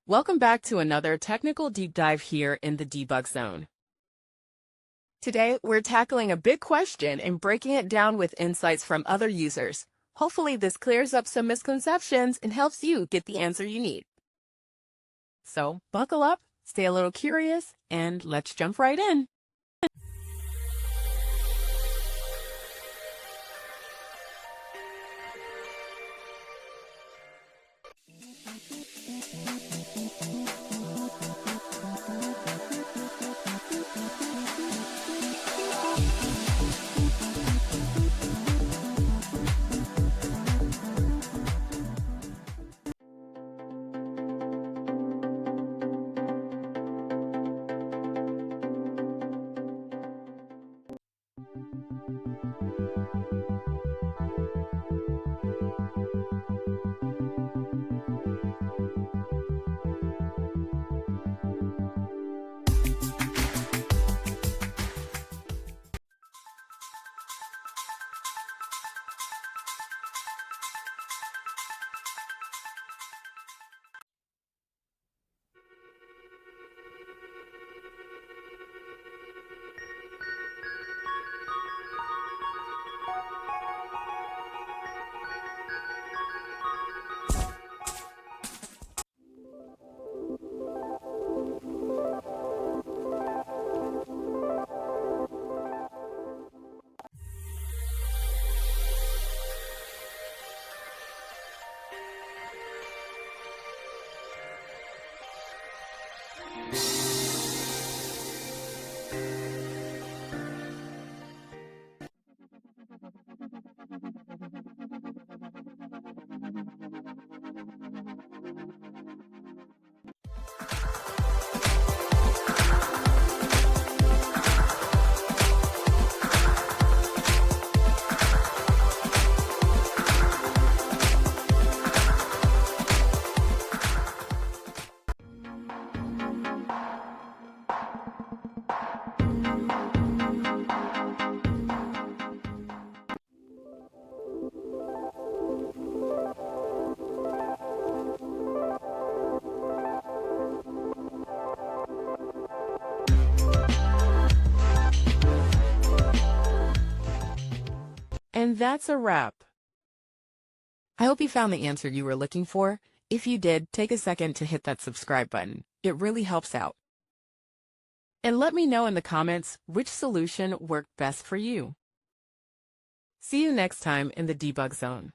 Welcome back to another technical deep dive here in the debug zone. Today, we're tackling a big question and breaking it down with insights from other users. Hopefully, this clears up some misconceptions and helps you get the answer you need. So, buckle up, stay a little curious, and let's jump right in. And that's a wrap. I hope you found the answer you were looking for. If you did, take a second to hit that subscribe button. It really helps out. And let me know in the comments which solution worked best for you. See you next time in the debug zone.